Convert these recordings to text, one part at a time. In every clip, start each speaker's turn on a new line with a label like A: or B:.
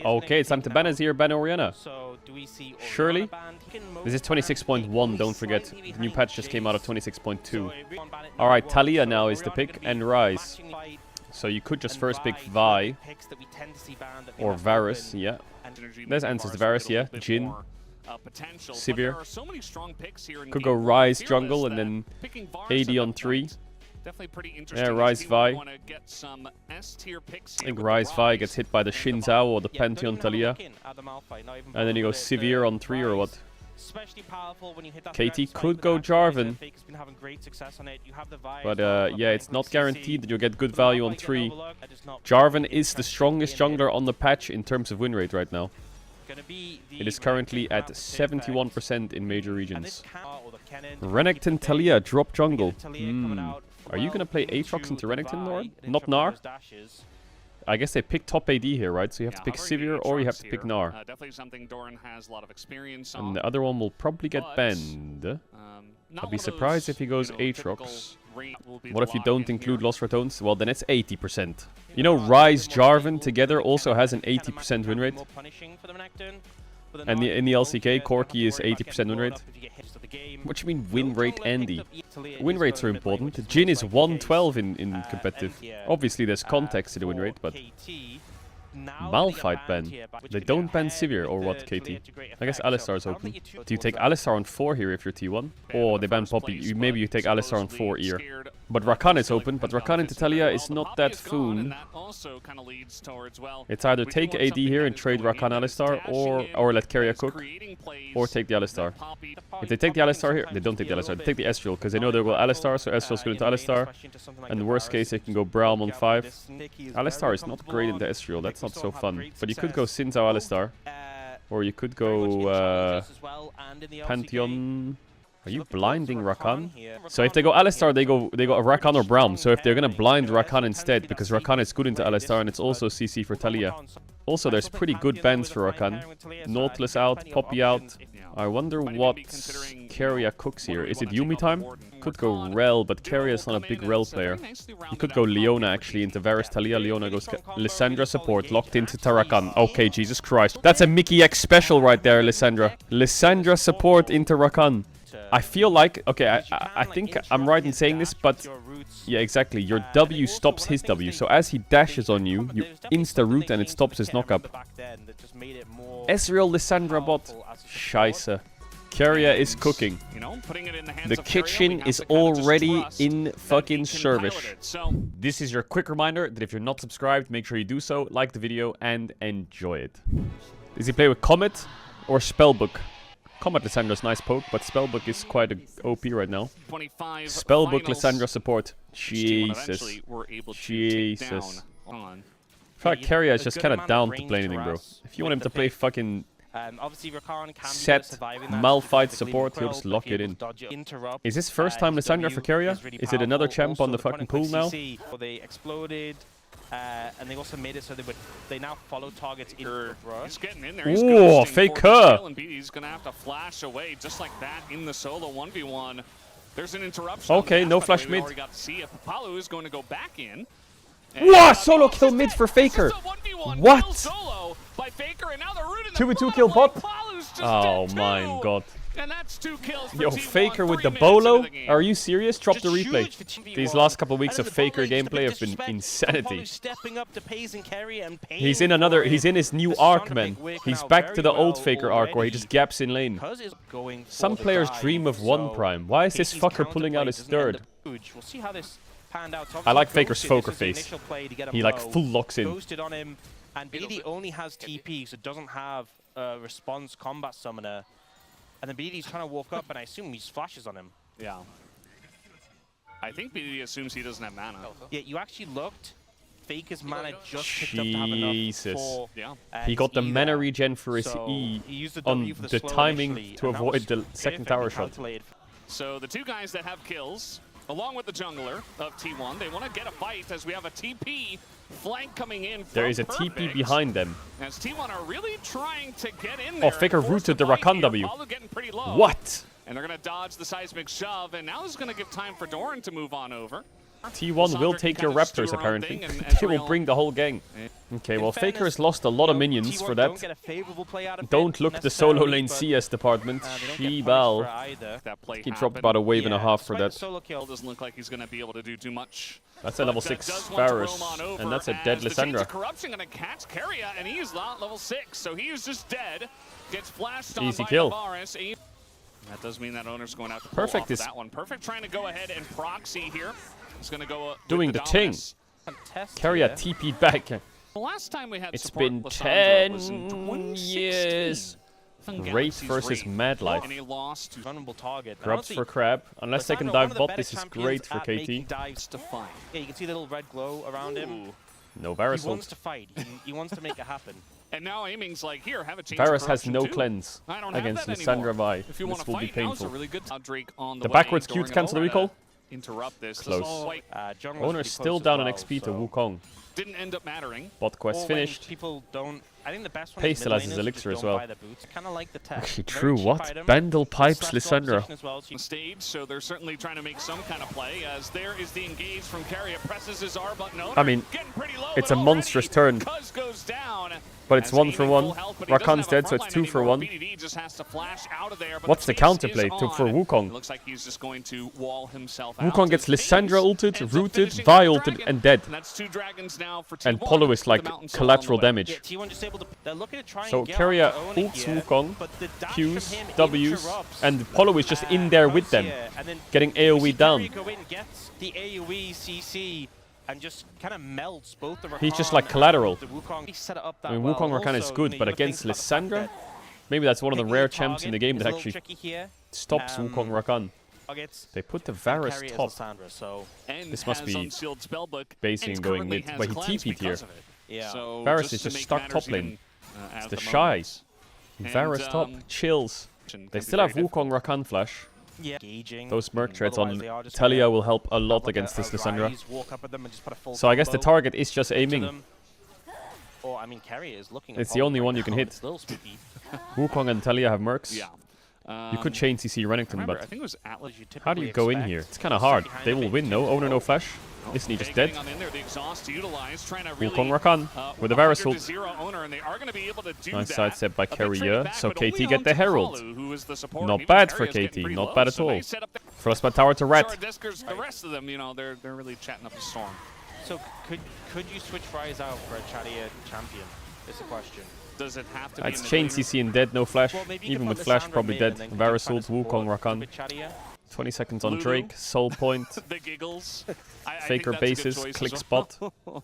A: Okay, it's time to ban Azir, ban Orianna. Surely? This is 26.1, don't forget. The new patch just came out of 26.2. Alright, Talia now is the pick, and Ryze. So you could just first pick Vi. Or Varus, yeah. There's answers to Varus, yeah. Jhin. Sivir. Could go Ryze jungle and then AD on 3. Yeah, Ryze Vi. I think Ryze Vi gets hit by the Xin Zhao or the Pantheon Talia. And then you go Sivir on 3 or what? KT could go Jarvan. But yeah, it's not guaranteed that you'll get good value on 3. Jarvan is the strongest jungler on the patch in terms of win rate right now. It is currently at 71% in major regions. Renekton Talia, drop jungle. Are you going to play Aatrox into Renekton, Lord? Not Gnar? I guess they pick top AD here, right? So you have to pick Sivir or you have to pick Gnar. And the other one will probably get banned. I'll be surprised if he goes Aatrox. What if you don't include Lost Ratones? Well, then it's 80%. You know, Ryze Jarvan together also has an 80% win rate. And in the LCK, Corki is 80% win rate. What do you mean win rate, Andy? Win rates are important. Jhin is 112 in competitive. Obviously, there's context to the win rate, but... Malphite ban. They don't ban Sivir or what, KT? I guess Alistar is open. Do you take Alistar on 4 here if you're T1? Or they ban Poppy. Maybe you take Alistar on 4 here. But Rakan is open, but Rakan into Talia is not that foon. It's either take AD here and trade Rakan Alistar, or let Keria cook, or take the Alistar. If they take the Alistar here, they don't take the Alistar, they take the Ezreal, because they know they'll go Alistar, so Ezreal's good into Alistar. And the worst case, they can go Braum on 5. Alistar is not great into Ezreal, that's not so fun. But you could go Xin Zhao Alistar, or you could go Pantheon. Are you blinding Rakan? So if they go Alistar, they go Rakan or Braum. So if they're gonna blind Rakan instead, because Rakan is good into Alistar and it's also CC for Talia. Also, there's pretty good bans for Rakan. Nautilus out, Poppy out. I wonder what Keria cooks here. Is it Yumi time? Could go Rel, but Keria is not a big Rel player. You could go Leona actually into Varus Talia. Leona goes Lissandra support, locked into Rakan. Okay, Jesus Christ. That's a Mickey X special right there, Lissandra. Lissandra support into Rakan. I feel like, okay, I think I'm right in saying this, but yeah, exactly. Your W stops his W. So as he dashes on you, you insta-root and it stops his knock-up. Ezreal Lissandra bot. Scheisse. Keria is cooking. The kitchen is already in fucking service. This is your quick reminder that if you're not subscribed, make sure you do so, like the video, and enjoy it. Does he play with Comet or Spellbook? Comet Lissandra's nice poke, but Spellbook is quite a OP right now. Spellbook Lissandra support. Jesus. Jesus. I feel like Keria is just kind of down to play anything, bro. If you want him to play fucking set Malphite support, he'll just lock it in. Is this first time Lissandra for Keria? Is it another champ on the fucking pool now?
B: They exploded. And they also made it so they now follow targets in the rush.
C: He's getting in there.
A: Ooh, faker!
C: He's gonna have to flash away just like that in the solo 1v1. There's an interruption.
A: Okay, no flash mid.
C: We got to see if Palu is going to go back in.
A: Wow, solo kill mid for Faker. What? 2v2 kill bot. Oh my god.
C: And that's 2 kills for
A: Yo,
C: T1,
A: Faker with the
C: 3 minutes
A: bolo?
C: into the game.
A: Are you serious? Drop the replay. These last couple of weeks of Faker gameplay have been insanity. He's in his new arc, man. He's back to the old Faker arc where he just gaps in lane. Some players dream of 1 prime. Why is this fucker pulling out his 3rd? I like Faker's poker face. He like full locks in.
B: And BD only has TP, so doesn't have a response combat summoner. And then BD's trying to walk up, and I assume he flashes on him.
C: Yeah. I think BD assumes he doesn't have mana.
B: Yeah, you actually looked. Faker's mana just picked up to have enough for...
C: Yeah.
A: He got the mana regen for his E on the timing to avoid the second tower shot.
C: So the 2 guys that have kills, along with the jungler of T1, they want to get a fight as we have a TP flank coming in.
A: There is a TP behind them.
C: As T1 are really trying to get in there.
A: Oh, Faker rooted the Rakan W. What?
C: And they're going to dodge the seismic shove, and now this is going to give time for Doran to move on over.
A: T1 will take your Raptors, apparently. They will bring the whole gang. Okay, well, Faker has lost a lot of minions for that. Don't look the solo lane CS department. Shebal. He dropped about a wave and a half for that.
C: Doesn't look like he's going to be able to do too much.
A: That's a level 6 Varus, and that's a dead Lissandra.
C: Corruption going to catch Keria, and he's not level 6, so he is just dead. Gets flashed on
A: Easy
C: by
A: kill.
C: Varus. That does mean that owner's going to have to
A: Perfect
C: pull off
A: is
C: that one. Perfect trying to go ahead and proxy here. He's going to go
A: doing the thing. Keria TP'd back.
C: The last time we had
A: It's
C: support
A: been
C: Lissandra was in
A: 10
C: 2016.
A: years. Wraith versus Mad Life.
C: And he lost to
B: Vulnerable target.
A: Grubs for Crab. Unless they can dive bot, this is great for KT.
B: Dives
C: to fight.
B: Yeah, you can see the little red glow around him.
A: No Varus
B: He wants
A: ult.
B: to fight. He wants to make it happen.
C: And now aiming's like, here, have a change.
A: Varus has no cleanse
C: I don't
A: against
C: have that
A: Lissandra
C: anymore.
A: Vi.
C: If you want
A: This
C: to
A: will be
C: fight, now's a
A: painful.
C: really good Drake on
A: The
C: way,
A: backwards Q
C: going
A: to cancel the
C: over to
A: recall.
C: Interrupt this.
A: Close.
B: Jungler's
A: Owner's
B: pretty
A: still
B: close as
A: down on
B: well,
A: XP to
B: so-
A: Wukong.
C: Didn't end up mattering.
A: Bot quest
B: Or when
A: finished.
B: People don't. I think the best one
A: Pay
B: is
A: still has
B: mid
A: his
B: laners
A: elixir
B: just
A: as
B: don't
A: well.
B: buy the boots. Kind of like the tech.
A: Actually,
B: Very
A: true.
B: cheap
A: What?
B: item.
A: Bandle pipes
B: Slash
A: Lissandra.
B: position as well, so you-
C: Stage, so they're certainly trying to make some kind of play as there is the engage from Keria, presses his R button.
A: I mean,
C: getting pretty low,
A: it's
C: but
A: a monstrous
C: already
A: turn.
C: Cuz goes down.
A: But it's
C: As
A: 1
C: aiming
A: for
C: full
A: 1.
C: health, but he doesn't
A: Rakan's
C: have a
A: dead, so it's
C: frontline
A: 2 for
C: anymore.
A: 1.
C: BDD just has to flash out of there, but
A: What's the
C: chase is
A: counterplay for
C: on.
A: Wukong?
C: It looks like he's just going to wall himself out.
A: Wukong gets
C: His
A: Lissandra
C: Pace
A: ulted,
C: ends up
A: rooted,
C: finishing
A: Vi
C: off
A: ulted,
C: Dragon.
A: and dead.
C: And that's 2 dragons now for
A: And
C: T1.
A: Polo is
C: The
A: like
C: Mountain Soul
A: collateral
C: on the way.
A: damage.
B: Yeah, T1 just able to. They're looking to try
A: So
B: and get
A: Keria
B: off the owner
A: ults
B: here,
A: Wukong,
B: but the dash
A: Qs,
B: from him
A: Ws,
B: interrupts,
A: and Polo is just in there with them,
B: and then
A: getting
B: you see
A: AoE down.
B: Keria go in, gets the AoE CC, and just kind of melts both the
A: He's just
B: Rakan
A: like collateral.
B: and the Wukong. He set it up that
A: I mean,
B: well.
A: Wukong Rakan is
B: Also,
A: good,
B: you
A: but
B: gotta think
A: against
B: about the fact
A: Lissandra,
B: that
A: maybe that's one of the
B: picking
A: rare
B: your
A: champs in the
B: target
A: game
B: is
A: that
B: a little
A: actually
B: tricky here.
A: stops Wukong Rakan.
B: Targets
A: They put the
B: and
A: Varus
B: Keria is
A: top.
B: Lissandra, so
C: And
A: This must
C: has
A: be
C: unsealed spellbook,
A: basing
C: and
A: going
C: currently
A: mid,
C: has
A: but he
C: cleanse
A: TP'd here.
C: because of it.
B: yeah.
C: So
A: Varus is
C: to
A: just
C: make
A: stuck
C: matters
A: top lane.
C: even,
A: It's
C: at
A: the
C: the
A: shy.
C: moment.
A: Varus
C: And,
A: top, chills.
C: can
A: They
C: be
A: still have
C: very
A: Wukong Rakan flash.
B: Yeah. Engaging.
A: Those Merc treads
B: Otherwise
A: on
B: they are just
A: Talia
B: gonna
A: will help a lot
B: have like
A: against this
B: a
A: Lissandra.
B: rise, walk up at them and just put a full
A: So I guess the
B: combo
A: target is just
B: to
A: aiming.
B: them. Or I mean, Keria is looking.
A: It's
B: at
A: the only
B: Polo
A: one
B: right
A: you can
B: now,
A: hit.
B: It's a little spooky.
A: Wukong and Talia have Mercs.
C: Yeah.
A: You could chain CC Renekton,
C: Remember, I
A: but
C: think it was Atlas.
A: how do you go in here? It's kind of hard. They will win, no? Owner, no flash. Isn't he just dead?
C: On in there, the exhaust utilized, trying to really,
A: Wukong Rakan with a Varus ult.
C: Owner, and they are going to be able to do
A: Nice
C: that.
A: sidestep by
C: A bit traded
A: Keria.
C: back,
A: So
C: but
A: KT
C: only
A: get the
C: onto
A: Herald.
C: Palu, who is the support.
A: Not
C: Even
A: bad for
C: Keria's getting
A: KT,
C: pretty
A: not
C: low,
A: bad at
C: so
A: all.
C: they set up the
A: Frostbite Tower to Rat.
C: Discers, the rest of them, you know, they're really chatting up a storm.
B: So could you switch Rise out for a Chattier champion? Is the question.
C: Does it have to be
A: It's
C: in the
A: chain
C: laner?
A: CC and dead, no flash.
B: Well, maybe you
A: Even
B: could
A: with
B: put
A: flash,
B: Lissandra
A: probably
B: mid
A: dead.
B: and then
A: Varus
B: try to
A: ult,
B: support
A: Wukong Rakan.
B: with Chattier.
A: 20 seconds on
C: Lulu.
A: Drake. Soul point.
C: The giggles. I
A: Faker
C: think that's a good
A: bases.
C: choice
A: Click
C: as
A: spot.
C: well.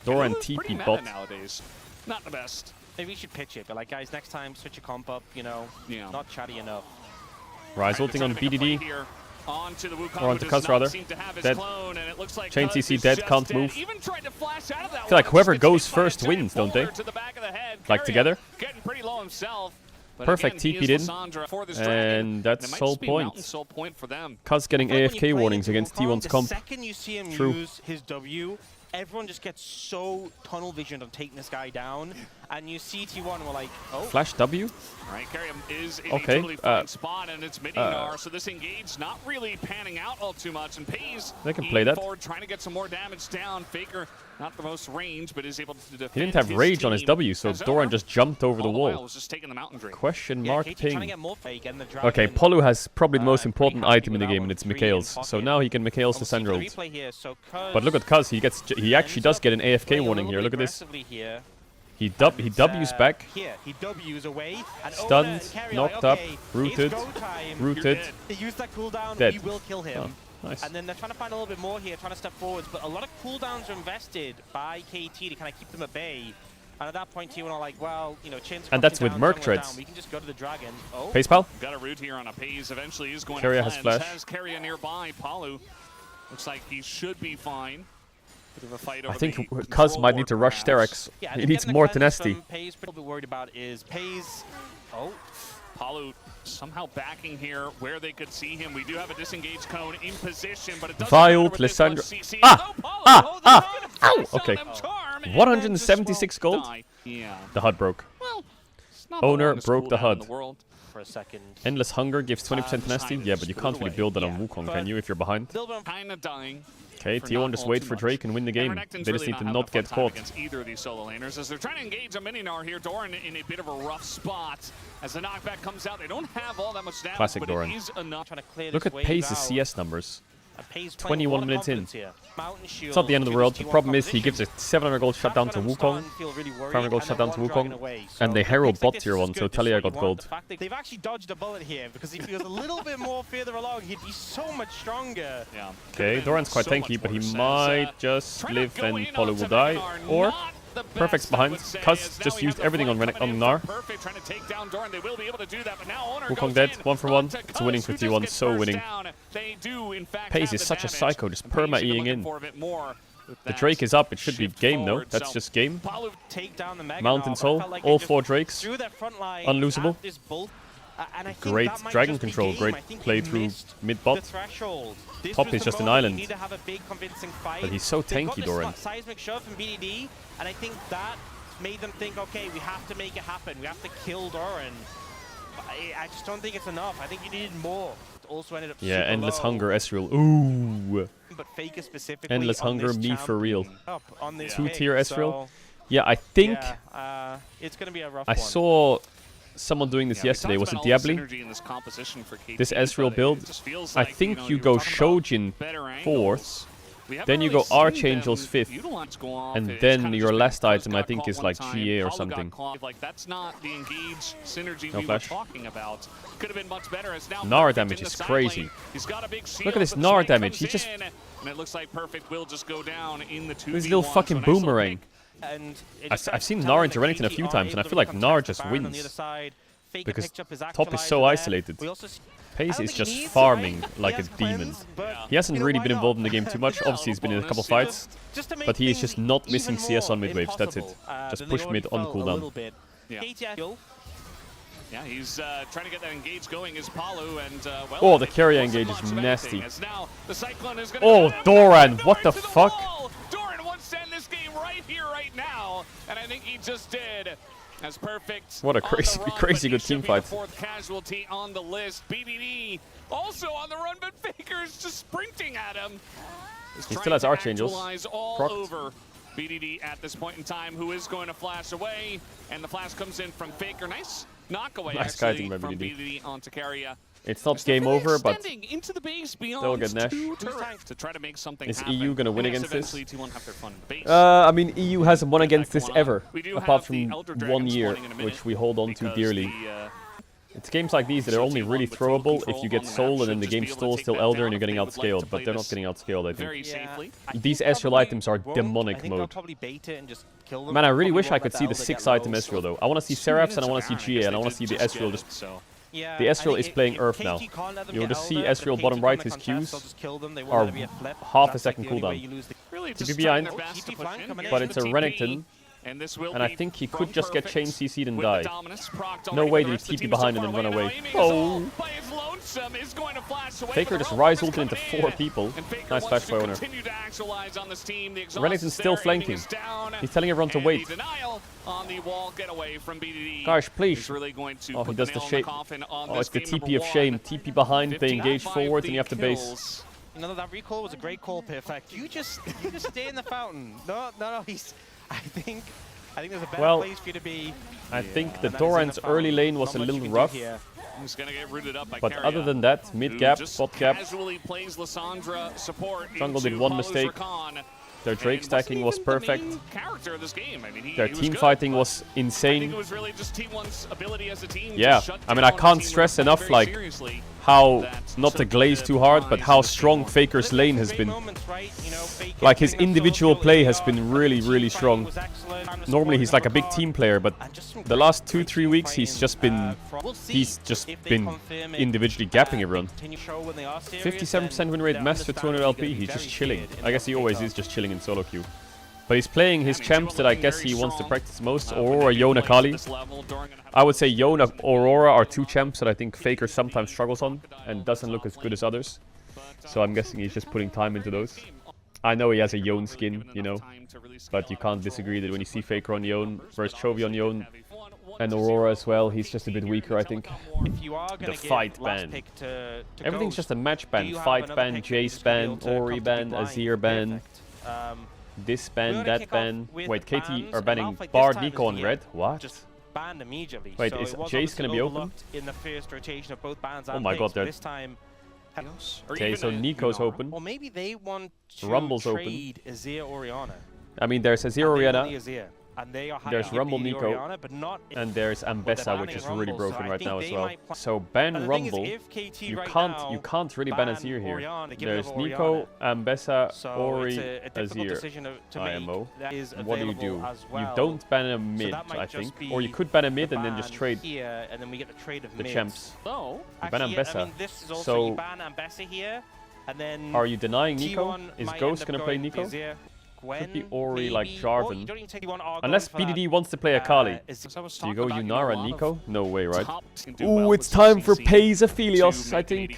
A: Dora and
C: Lulu's pretty
A: TP
C: meta
A: bot.
C: nowadays. Not the best.
B: Maybe we should pitch it, but like guys, next time switch your comp up. You know,
C: Yeah.
B: not chatty enough.
A: Rise ulting on BDD.
C: Onto the Wukong,
A: Or onto
C: who
A: Cuz,
C: does not
A: rather.
C: seem to have his
A: Dead.
C: clone, and it looks like
A: Chain
C: Cuz
A: CC
C: is
A: dead,
C: just
A: can't
C: dead.
A: move.
C: Even tried to flash out of that
A: I feel like
C: one,
A: whoever
C: just gets
A: goes
C: hit by a
A: first
C: giant
A: wins, don't they?
C: boulder to the back of the head.
A: Like
C: Keria
A: together?
C: Getting pretty low himself. But
A: Perfect
C: again, he
A: TP'd
C: is
A: in.
C: Lissandra for this
A: And
C: dragon.
A: that's
C: It might
A: soul
C: just be Mountain
A: point.
C: Soul point for them.
A: Cuz getting
B: But when you
A: AFK
B: play
A: warnings
B: into
A: against
B: Wukong,
A: T1's comp.
B: The second you see him
A: True.
B: use his W, everyone just gets so tunnel visioned on taking this guy down, and you see T1 and we're like, oh.
A: Flash W?
C: All right, Keria is in
A: Okay,
C: a totally fine spot, and it's Midingar, so this engage not really panning out all too much, and Pays
A: They can play that.
C: forward, trying to get some more damage down. Faker, not the most range, but is able to defend.
A: He didn't have rage on his W, so Doran just jumped over the
C: while
A: wall.
C: was just taking the mountain drink.
A: Question
B: Yeah,
A: mark
B: KT trying to
A: ping.
B: get more fake and the dragon.
A: Okay, Polu has probably the most important
B: pretty happy
A: item in
B: with
A: the
B: that
A: game,
B: one.
A: and it's
B: 3 in
A: Mikhail's. So
B: pocket.
A: now he can Mikhail's
B: We'll see the
A: Lissandra ult.
B: replay here, so Cuz
A: But look at Cuz, he actually does get an AFK
B: playing a
A: warning
B: little
A: here.
B: bit
A: Look at this.
B: aggressively here.
A: He W's back.
B: Here, he W's away. And
A: Stunned,
B: Oda and Keria
A: knocked
B: like,
A: up,
B: okay,
A: rooted,
B: it's go time.
A: Rooted.
C: dead.
B: They use that cooldown,
A: Dead.
B: we will kill him.
A: Oh, nice.
B: And then they're trying to find a little bit more here, trying to step forwards, but a lot of cooldowns are invested by KT to kind of keep them at bay. And at that point, T1 are like, well, you know, Chin's
A: And that's with
B: down,
A: Merc
B: jungler
A: treads.
B: down. We can just go to the dragon. Oh,
A: Face pal?
C: Got a root here on a Pays. Eventually, he's going
A: Keria
C: to
A: has
C: cleanse.
A: flash.
C: Has Keria nearby. Palu looks like he should be fine. Bit of a fight over
A: I think
C: the
A: Cuz
C: control
A: might need to
C: board,
A: rush
C: perhaps.
A: Sterex.
B: yeah,
A: He
B: and
A: needs
B: getting the
A: more
B: cleanse
A: tenacity.
B: from Pays, a little bit worried about is Pays. Oh,
C: Palu somehow backing here where they could see him. We do have a disengaged cone in position, but it doesn't
A: Vile
C: matter with this one.
A: Lissandra.
C: CC.
A: Ah!
C: Oh, Palu!
A: Ah!
C: Oh,
A: Ah!
C: they're gonna
A: Ow!
C: flash on
A: Okay.
C: them, charm, and
A: 176
C: then just
A: gold?
C: die. Yeah.
A: The HUD broke.
C: Well, it's not the
A: Owner
C: longest
A: broke the
C: cooldown in
A: HUD.
C: the world.
B: for a second.
A: Endless Hunger gives 20% tenacity? Yeah, but you can't really build that on
B: Yeah,
A: Wukong,
B: but-
A: can you, if you're behind?
B: Little bit
C: Kinda dying.
A: Okay,
C: for
A: T1
C: not
A: just
C: all
A: wait
C: too
A: for
C: much.
A: Drake and win the game.
C: And Renekton's
A: They just
C: really
A: need to
C: having
A: not
C: a fun
A: get
C: time
A: caught.
C: against either of these solo laners as they're trying to engage a Mininar here. Doran in a bit of a rough spot as the knockback comes out. They don't have all that much damage,
A: Classic
C: but
A: Doran.
C: it is enough.
B: Trying to clear
A: Look
B: this
A: at
B: wave
A: Pace's
B: out.
A: CS numbers.
B: And Pace
A: 21
B: playing a lot of
A: minutes in.
B: confidence here. Mountain
A: It's not the end of the
B: shield
A: world.
B: gives
A: The
B: this T1
A: problem is he gives
B: composition.
A: a 700 gold shutdown to
B: That's when I'm starting
A: Wukong.
B: to feel really worried,
A: 500 gold
B: and
A: shutdown
B: then
A: to
B: one dragon
A: Wukong.
B: away.
A: And
B: So
A: they
B: it
A: Herald
B: looks like
A: bot
B: this
A: tier
B: is
A: 1,
B: good.
A: so
B: This is
A: Talia
B: what you
A: got
B: want.
A: gold.
B: The fact that they've actually dodged a bullet here because if he was a little bit more further along, he'd be so much stronger.
C: Yeah.
A: Okay, Doran's quite tanky, but he might just live and Polo will die. Or Perfect's behind. Cuz just used everything on Gnar.
C: Perfect trying to take down Doran. They will be able to do that, but now Owner
A: Wukong
C: goes
A: dead,
C: in
A: 1 for 1.
C: onto
A: It's winning
C: Cuz,
A: for
C: who just
A: T1,
C: gets
A: so
C: burst
A: winning.
C: down. They do, in fact,
A: Pace
C: have
A: is
C: the
A: such a
C: damage.
A: psycho, just
C: And Pace,
A: perma
C: you've been
A: Eing
C: looking
A: in.
C: for a bit more with
A: The
C: that
A: Drake is up, it should be
C: shift
A: game, no?
C: forward.
A: That's
C: So
A: just game.
B: Palu take down the Mega
A: Mountain
B: Now, but I
A: Soul,
B: felt like
A: all
B: they
A: 4
B: just
A: Drakes.
B: threw their front line
A: Unlosable.
B: at this bolt. And I think
A: Great
B: that might
A: dragon
B: just be
A: control,
B: game.
A: great
B: I think
A: play
B: he
A: through
B: missed
A: mid
B: the
A: bot.
B: threshold. This
A: Top
B: was
A: is
B: the
A: just an
B: moment
A: island.
B: you need to have a big convincing fight.
A: But he's so
B: They got
A: tanky,
B: this
A: Doran.
B: seismic shove from BDD, and I think that made them think, okay, we have to make it happen. We have to kill Doran. But I just don't think it's enough. I think you needed more. It also ended up
A: Yeah,
B: super
A: Endless
B: low.
A: Hunger, Ezreal. Ooh.
B: But Faker specifically
A: Endless
B: on
A: Hunger,
B: this
A: me for real.
B: champion up on this
A: 2-tier
B: pick,
A: Ezreal.
B: so,
A: Yeah, I think
B: yeah, it's going to be a rough
A: I
B: one.
A: saw someone doing this
C: Yeah, we
A: yesterday.
C: talked
A: Was it
C: about all the
A: Diabli?
C: synergy in this composition for KT,
A: This Ezreal
C: but it
A: build.
C: just feels
A: I
C: like,
A: think
C: know,
A: you
C: were
A: go
C: talking about
A: Shojin
C: better
A: 4th.
C: angles. We haven't
A: Then you
C: really
A: go
C: seen
A: Archangels
C: them
A: 5th,
C: utilize go off.
A: and
C: It's
A: then
C: kinda
A: your
C: just
A: last
C: been Cuz
A: item I
C: got
A: think
C: caught
A: is
C: one
A: like
C: time,
A: GA or
C: Paulo got
A: something.
C: caught. Like that's not the engage synergy
A: No
C: we
A: flash.
C: were talking about. Could have been much better as now
A: Gnar
C: Perfect
A: damage
C: in the
A: is
C: side
A: crazy.
C: lane. He's got a big shield,
A: Look at this
C: but
A: Gnar
C: Smite
A: damage.
C: comes
A: He just-
C: in, and it looks like Perfect will just go down in the 2v1.
A: This little fucking
C: so nice little
A: boomerang.
C: pick.
B: And
A: I've seen Gnar into Renekton a few times, and I feel like Gnar just wins. Because top is so isolated. Pace is just farming like a demon. He hasn't really been involved in the game too much. Obviously, he's been in a couple fights, but he is just not missing CS on mid waves. That's it. Just push mid on cooldown.
C: Yeah. Yeah, he's trying to get that engage going as Palu, and well,
A: Oh, the
C: it
A: Keria
C: wasn't
A: engage
C: much
A: is
C: of
A: nasty.
C: anything, as now the Cyclone is gonna
A: Oh,
C: go down.
A: Doran, what the
C: Down to
A: fuck?
C: wall. Doran wants to end this game right here, right now, and I think he just did. As Perfect.
A: What a
C: on the
A: crazy-
C: run,
A: crazy
C: but
A: good
C: he
A: team
C: should be
A: fight.
C: The 4th casualty on the list. BDD also on the run, but Faker's just sprinting at him.
A: He still has Archangels.
C: All
A: Procced.
C: over BDD at this point in time, who is going to flash away, and the flash comes in from Faker. Nice knockaway
A: Nice
C: actually
A: kiting by
C: from
A: BDD.
C: BDD onto Keria.
A: It's not game over, but
C: into the base beyond
A: they'll get Nash.
C: 2 turrets to try to make something
A: Is
C: happen.
A: EU gonna win
C: And yes,
A: against this?
C: eventually T1 have their fun in the base.
A: I mean, EU hasn't won against this ever,
C: We do
A: apart
C: have the
A: from
C: Elder
A: 1
C: Dragons
A: year,
C: spawning in a minute
A: which we hold on to
C: because
A: dearly.
C: the,
A: It's games like these that are only really throwable if you get soul and then the game still Elder and you're getting outscaled, but they're not getting outscaled, I
C: very
A: think.
C: safely.
A: These Ezreal items are demonic mode. Man, I really wish I could see the 6 item Ezreal though. I want to see Seraphs and I want to see GA and I want to see the Ezreal just...
B: Yeah,
A: The Ezreal is playing Earth now. You'll just see Ezreal bottom right, his Qs are half a second cooldown.
C: Really
A: TP
C: just
A: behind,
C: trying their best to push in here
A: but
C: to
A: it's
C: the
A: a
C: TP,
A: Renekton,
C: and
A: I think he could just get chain CC'd and die. No
C: No
A: way did he TP behind and then run away. Oh! Faker just rise ulted into 4 people. Nice flash by Owner. Renekton's still flanking. He's telling everyone to wait. Gosh, please. Oh, he does the shape. Oh, it's the TP of shame. TP behind, they engage forward, and you have to base.
B: No, that recall was a great call, Perfect. You just stay in the fountain. No, I think there's a better place for you to be.
A: I think the
B: and that is in the
A: Doran's
B: fountain.
A: early lane was
B: Not
A: a
B: much you
A: little
B: can do
A: rough,
B: here.
C: He's gonna get rooted up by
A: but
C: Keria,
A: other than that, mid
C: who
A: gap,
C: just
A: bot gap,
C: casually plays Lissandra support
A: Jungle did
C: into
A: one
C: Palu's
A: mistake.
C: Rakan,
A: their
C: and
A: Drake
C: wasn't
A: stacking was
C: even the
A: perfect.
C: main character of this game. I mean,
A: Their
C: he was
A: team
C: good,
A: fighting
C: but
A: was
C: I think
A: insane.
C: it was really just T1's ability as a team
A: Yeah,
C: to shut
A: I mean, I
C: down a
A: can't
C: team
A: stress
C: very,
A: enough,
C: very
A: like,
C: seriously
A: How,
C: that
A: not to
C: took
A: glaze
C: the
A: too hard, but
C: prize
A: how
C: in this
A: strong
C: game.
A: Faker's lane has been. Like, his
B: Faking
A: individual
B: themselves
A: play
B: really
A: has
B: hard,
A: been
B: but
A: really,
B: the
A: really
B: team
A: strong.
B: fighting was excellent. Time to
A: Normally
B: support
A: he's like a big
B: Rakan.
A: team player, but
B: And just some
A: the last
B: great
A: 2-3
B: team
A: weeks he's
B: fighting,
A: just been
B: we'll see
A: he's just
B: if they
A: been
B: confirm it,
A: individually gapping everyone.
B: continue show when they are serious,
A: 57%
B: then
A: win rate
B: they're
A: master 200
B: understandably
A: LP,
B: gonna be
A: he's
B: very
A: just chilling.
B: feared in
A: I guess he
B: the
A: always
B: cup.
A: is just chilling in solo queue. But he's playing his
C: Yeah, I mean,
A: champs
C: T1
A: that I
C: looking
A: guess
C: very
A: he wants to
C: strong.
A: practice most,
C: When
A: Aurora,
C: they do
A: Yona,
C: play at
A: Kali.
C: this level, Doran gonna have
A: I would say Yona, Aurora are 2 champs that I think Faker sometimes struggles on and doesn't look as good as others. So I'm guessing he's just putting time into those. I know he has a Yone skin, you know, but you can't disagree that when you see Faker on Yone versus Chovy on Yone, And Aurora as well, he's just a bit weaker, I think.
B: If you are
A: The
B: gonna
A: fight
B: give last
A: ban.
B: pick to
A: Everything's
B: Ghost,
A: just a match
B: do
A: ban.
B: you have
A: Fight
B: another
A: ban,
B: pick
A: Jace
B: who's gonna be
A: ban,
B: able to
A: Ori
B: comfortably
A: ban,
B: blind?
A: Azir ban,
B: Perfect.
A: this
B: We're
A: ban,
B: gonna
A: that
B: kick off
A: ban.
B: with
A: Wait, KT
B: bans,
A: are
B: and
A: banning
B: Malphite this
A: Bard,
B: time is
A: Nico, and
B: VM.
A: Red? What?
B: Just banned immediately.
A: Wait,
B: so
A: is
B: it was
A: Jace
B: obviously
A: gonna be open?
B: overlooked in the first rotation of both bans
A: Oh
B: and
A: my
B: picks,
A: god,
B: but
A: they're...
B: this time.
A: Okay, so Nico's open.
B: Or maybe they want to
A: Rumble's open.
B: trade Azir Orianna.
A: I mean, there's Azir Orianna,
B: And they are
A: there's Rumble
B: the
A: Nico,
B: Orianna, but not
A: and there's Ambessa, which
B: banning
A: is really
B: Rumble,
A: broken
B: so I
A: right
B: think
A: now as
B: they
A: well.
B: might
A: So
B: But
A: ban
B: the thing
A: Rumble.
B: is, if KT
A: You
B: right
A: can't really ban
B: ban
A: Azir here.
B: Orianna, give
A: There's
B: it over
A: Nico, Ambessa,
B: So
A: Ori,
B: it's a difficult
A: Azir,
B: decision to make.
A: IMO.
B: That is
A: What do you
B: available
A: do?
B: as well.
A: You don't ban a
B: So
A: mid,
B: that might
A: I
B: just
A: think.
B: be
A: Or you could ban a mid
B: the
A: and then just
B: ban
A: trade
B: here, and then we get the trade of
A: the
B: mids.
A: champs.
C: So,
A: You ban
B: Actually,
A: Ambessa.
B: I mean, this is also
A: So-
B: you ban Ambessa here, and then
A: Are you denying Nico?
B: T1
A: Is
B: might
A: Ghost
B: end up
A: gonna play
B: going
A: Nico?
B: Azir, Gwen,
A: Could be Ori, like
B: maybe,
A: Jarvan.
B: or you don't even take T1 Argon
A: Unless
B: for that.
A: PDD wants to play Akali. Do you go Yunara, Nico? No way, right? Ooh, it's time for Pays Aphelios, I think.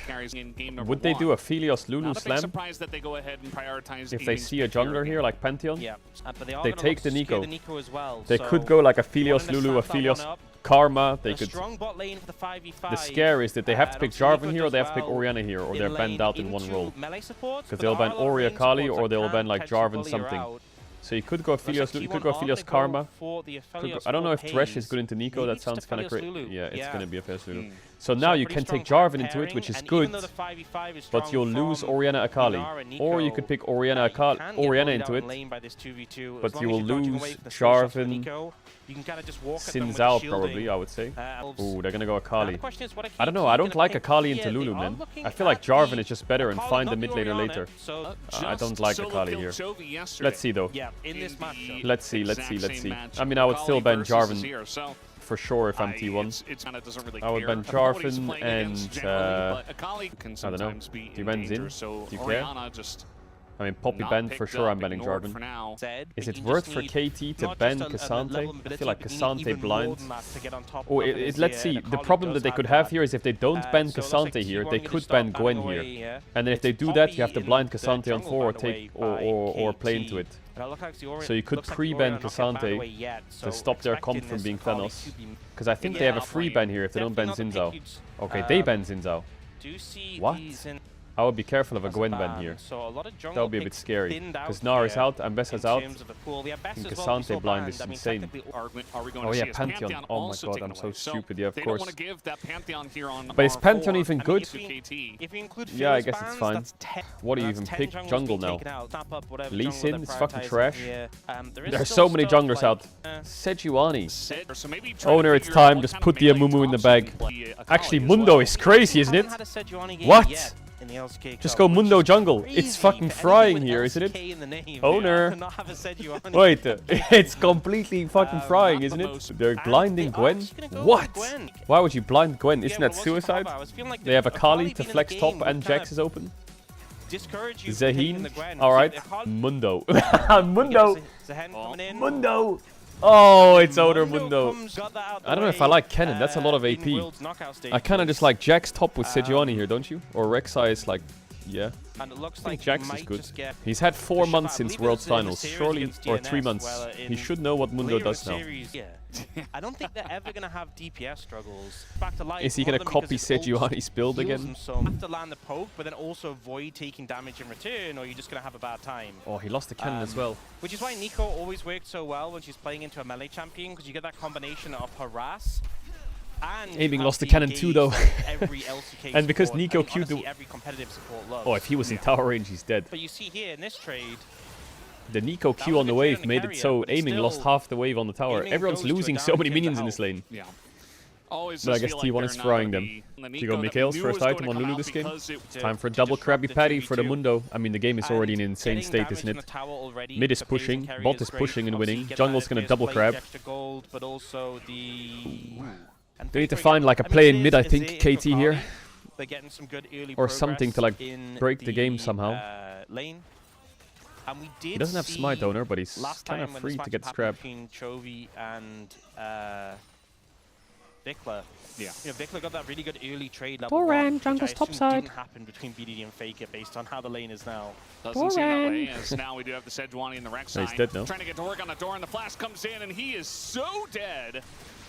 A: Would they do a Aphelios Lulu slam? If they see a jungler here, like Pantheon?
B: Yeah, but they are
A: They
B: gonna
A: take
B: look
A: the
B: to
A: Nico.
B: scare the Nico as well.
A: They
B: so
A: could go like
B: wanting
A: Aphelios
B: to
A: Lulu,
B: snap that one
A: Aphelios
B: up.
A: Karma. They
B: A
A: could.
B: strong bot lane for the 5v5.
A: The scare is that they have to pick
B: and
A: Jarvan here or they have to pick
B: well
A: Orianna here, or they're banned out in one
B: into
A: roll.
B: melee supports,
A: Because
B: but
A: they'll
B: there
A: ban
B: are a lot of
A: Ori
B: range
A: Akali
B: supports
A: or
B: that
A: they'll
B: can
A: ban like
B: potentially
A: Jarvan
B: bully her
A: something.
B: out.
A: So you could go Aphelios, you could go Aphelios Karma. I don't know if Thresh is good into Nico, that sounds kind of crazy. Yeah, it's going to be Aphelios Lulu. So now you can take Jarvan into it, which is good, but you'll lose Orianna Akali. Or you could pick Orianna into it, but you will lose Jarvan, Xin Zhao probably, I would say. Ooh, they're going to go Akali. I don't know, I don't like Akali into Lulu, man. I feel like Jarvan is just better and find the mid laner later. I don't like Akali here. Let's see though.
B: In this matchup.
A: Let's see. I mean, I would still ban Jarvan for sure if I'm T1. I would ban Jarvan and I don't know. Do you ban Xin? Do you care? I mean, Poppy ban for sure. I'm banning Jarvan. Is it worth for KT to ban Cassante? I feel like Cassante blinds. Oh, let's see. The problem that they could have here is if they don't ban Cassante here, they could ban Gwen here. And then if they do that, you have to blind Cassante on 4 or take or play into it. So you could pre-ban Cassante to stop their comp from being Thanos. Because I think they have a free ban here if they don't ban Xin Zhao. Okay, they ban Xin Zhao. What? I would be careful of a Gwen ban here. That would be a bit scary. Because Gnar is out, Ambessa's out. And Cassante blind is insane. Oh yeah, Pantheon. Oh my god, I'm so stupid. Yeah, of course. But is Pantheon even good? Yeah, I guess it's fine. What do you even pick? Jungle now. Lee Sin is fucking trash. There's so many junglers out. Sejuani. Owner, it's time. Just put the Amumu in the bag. Actually, Mundo is crazy, isn't it? What? Just go Mundo jungle. It's fucking frying here, isn't it? Owner. Wait, it's completely fucking frying, isn't it? They're blinding Gwen? What? Why would you blind Gwen? Isn't that suicide? They have Akali to flex top and Jax is open. Zaheen. Alright. Mundo. Mundo. Mundo. Oh, it's Owner Mundo. I don't know if I like Kennen. That's a lot of AP. I kind of just like Jax top with Sejuani here, don't you? Or Rek'Sai is like, yeah. I think Jax is good. He's had 4 months since World's Finals, surely, or 3 months. He should know what Mundo does now.
B: I don't think they're ever going to have DPS struggles.
A: Is he going to copy Sejuani's build again?
B: So you have to land the poke, but then also avoid taking damage in return, or you're just going to have a bad time.
A: Oh, he lost the cannon as well.
B: Which is why Nico always worked so well when she's playing into a melee champion, because you get that combination of harass and
A: Aiming lost the cannon too, though.
B: Every LCK
A: and because
B: support,
A: Nico
B: and
A: Q'd the...
B: every competitive support loves.
A: Oh, if he was in tower range, he's dead.
B: But you see here in this trade,
A: the Nico Q on the wave made it so aiming lost half the wave on the tower. Everyone's losing so many minions in this lane.
C: Yeah.
A: But I guess T1 is frying them. Do you go Mikhail's first item on Lulu this game? Time for a double Krabby Patty for the Mundo. I mean, the game is already in an insane state, isn't it? Mid is pushing, bot is pushing and winning. Jungle's gonna double crab. They need to find like a play in mid, I think, KT here. Or something to like break the game somehow. He doesn't have Smite Owner, but he's kind of free to get scrap.
B: Chovy and Vikla.
C: Yeah.
B: You know, Vikla got that really good early trade level
A: Boran, jungle's topside.
B: Didn't happen between BDD and Faker based on how the lane is now.
C: Doesn't seem that way, as now we do have the Sejuani and the Rek'Sai.
A: He's dead now.
C: Trying to get to work on the door, and the flash comes in, and he is so dead.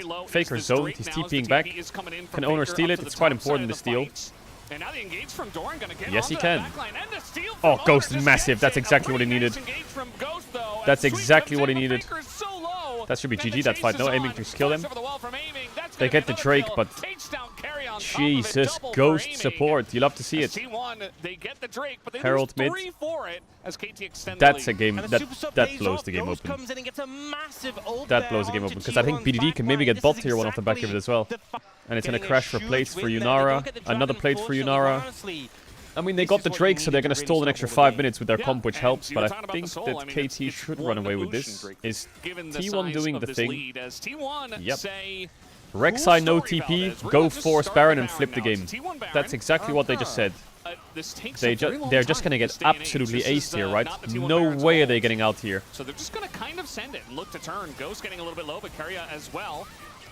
C: Very low is
A: Faker
C: the
A: zoned.
C: Drake
A: He's
C: now as the
A: TPing back.
C: TP is coming in from
A: Can owner
C: Faker
A: steal
C: up
A: it?
C: to the
A: It's quite
C: top side
A: important
C: of
A: to
C: the
A: steal.
C: fight. And now the engage from Doran gonna get
A: Yes, he
C: onto that
A: can.
C: backline, and the steal
A: Oh,
C: from
A: Ghost
C: Owner
A: is
C: just
A: massive.
C: gets
A: That's
C: it.
A: exactly
C: A
A: what he
C: pretty
A: needed.
C: nice engage from Ghost, though, as
A: That's
C: Sweep
A: exactly
C: comes
A: what
C: in,
A: he
C: but
A: needed.
C: Faker's so low.
A: That should be
C: Then
A: GG,
C: the
A: that
C: chase
A: fight.
C: is
A: No
C: on.
A: aiming to kill him.
C: Flash over the wall from aiming. That's
A: They get the Drake, but Jesus, Ghost support. You love to see it.
C: T1, they get the Drake, but they
A: Herald
C: lose
A: mid.
C: 3 for it as KT extend
A: That's
C: the
A: a
C: lead.
A: game. That blows the game open. That blows the game open because I think BDD can maybe get bot tier 1 off the back of it as well. And it's gonna crash for plates for Yunara. Another plate for Yunara. I mean, they got the Drake, so they're gonna stall an extra 5 minutes with their comp, which helps. But I think that KT should run away with this. Is T1 doing the thing? Yep. Rek'Sai no TP, go force Baron and flip the game. That's exactly what they just said. They're just gonna get absolutely aced here, right? No way are they getting out here.
C: So they're just gonna kind of send it and look to turn. Ghost getting a little bit low, but Keria as well.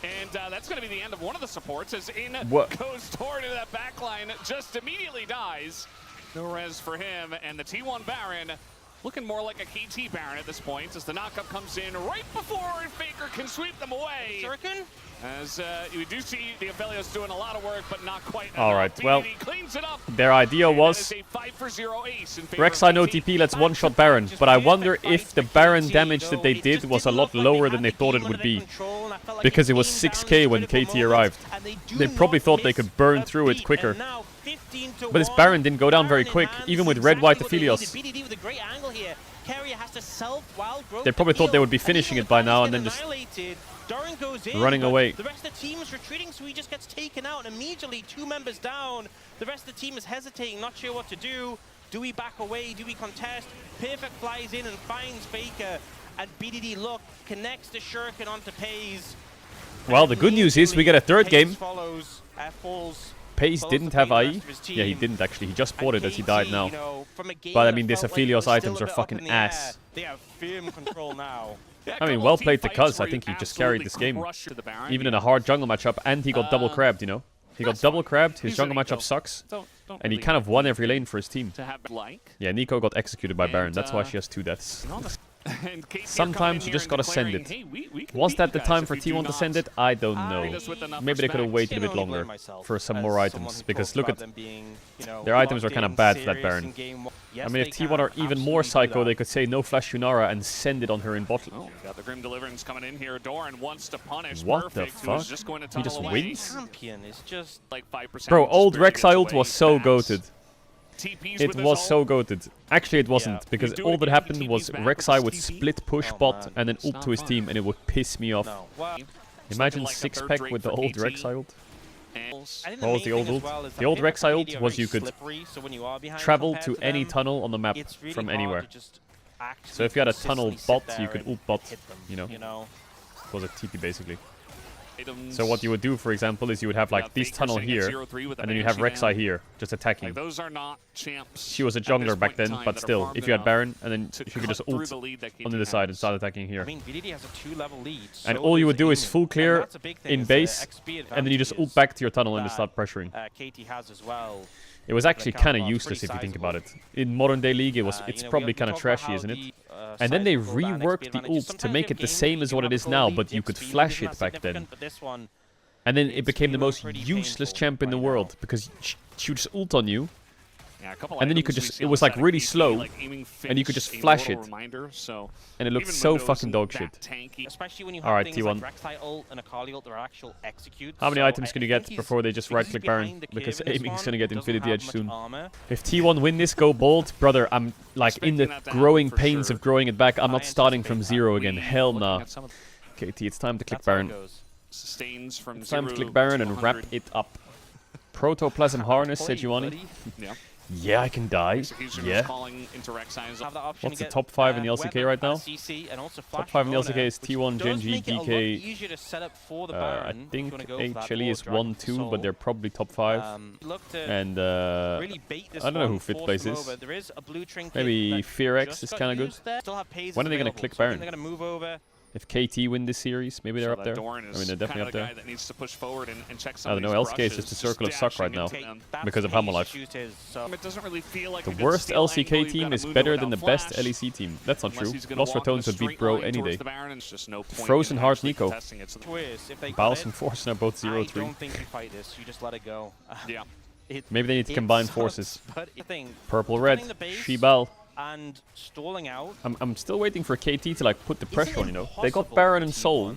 C: And that's going to be the end of one of the supports as in goes toward into that backline, just immediately dies. No res for him, and the T1 Baron looking more like a KT Baron at this point as the knockup comes in right before Faker can sweep them away. As we do see the Aphelios doing a lot of work, but not quite enough.
A: All right, well,
C: cleans it up.
A: Their idea was Rek'Sai no TP, let's one-shot Baron. But I wonder if the Baron damage that they did was a lot lower than they thought it would be. Because it was 6k when KT arrived. They probably thought they could burn through it quicker. But this Baron didn't go down very quick, even with red-white Aphelios. They probably thought they would be finishing it by now and then just running away.
B: The rest of the team is retreating, so he just gets taken out. And immediately, 2 members down. The rest of the team is hesitating, not sure what to do. Do we back away? Do we contest? Perfect flies in and finds Faker. And BDD, look, connects the Shuriken onto Pays.
A: Well, the good news is we get a third game.
B: Falls.
A: Pays didn't have IE. Yeah, he didn't actually. He just bought it as he died now. But I mean, these Aphelios items are fucking ass.
B: They have firm control now.
A: I mean, well played to Cuz. I think he just carried this game. Even in a hard jungle matchup, and he got double crabbed, you know? He got double crabbed, his jungle matchup sucks, and he kind of won every lane for his team. Yeah, Nico got executed by Baron, that's why she has 2 deaths. Sometimes you just gotta send it. Was that the time for T1 to send it? I don't know. Maybe they could have waited a bit longer for some more items, because look at... Their items are kind of bad for that Baron. I mean, if T1 are even more psycho, they could say no flash Yunara and send it on her in bottle.
C: Oh, got the Grim Deliverance coming in here. Doran wants to punish.
A: What the
C: Perfect,
A: fuck?
C: He just
A: wins?
B: Champion is just
C: like 5%.
A: Bro, old Rek'Sai ult was so goated.
C: TPs
A: It was so goated. Actually, it wasn't, because all that happened was Rek'Sai would split push bot and then ult to his team, and it would piss me off. Imagine 6-pack with the old Rek'Sai ult. What was the old ult? The old Rek'Sai ult was you could travel to any tunnel on the map from anywhere. So if you had a tunnel bot, you could ult bot, you know. It was a TP basically. So what you would do, for example, is you would have like this tunnel here, and then you have Rek'Sai here, just attacking.
C: Those are not champs.
A: She was a jungler back then, but still, if you had Baron, and then she could just ult on the other side and start attacking here. And all you would do is full clear in base, and then you just ult back to your tunnel and just start pressuring. It was actually kind of useless if you think about it. In modern day League, it's probably kind of trashy, isn't it? And then they reworked the ult to make it the same as what it is now, but you could flash it back then. And then it became the most useless champ in the world, because she would just ult on you, and then you could just, it was like really slow, and you could just flash it, and it looked so fucking dog shit. Alright, T1. How many items can you get before they just right-click Baron? Because aiming's gonna get Infinity Edge soon. If T1 win this, go bold, brother, I'm like in the growing pains of growing it back. I'm not starting from 0 again, hell nah. KT, it's time to click Baron. It's time to click Baron and wrap it up. Protoplasm Harness, said Giovanni. Yeah, I can die. Yeah. What's the top 5 in the LCK right now? Top 5 in the LCK is T1, Genji, DK. I think HLE is 1-2, but they're probably top 5. And I don't know who 5th place is. Maybe FearX is kind of good. When are they going to click Baron? If KT win this series, maybe they're up there. I mean, they're definitely up there. I don't know, LCK is just a circle of suck right now because of Humble Life. The worst LCK team is better than the best LEC team. That's not true. Lost Ratones would beat Bro any day. Frozen Heart Nico. Baus and Forsen are both 0-3. Maybe they need to combine forces. Purple Red, Shibal.
B: And stalling out.
A: I'm still waiting for KT to like put the pressure on, you know. They got Baron and Soul,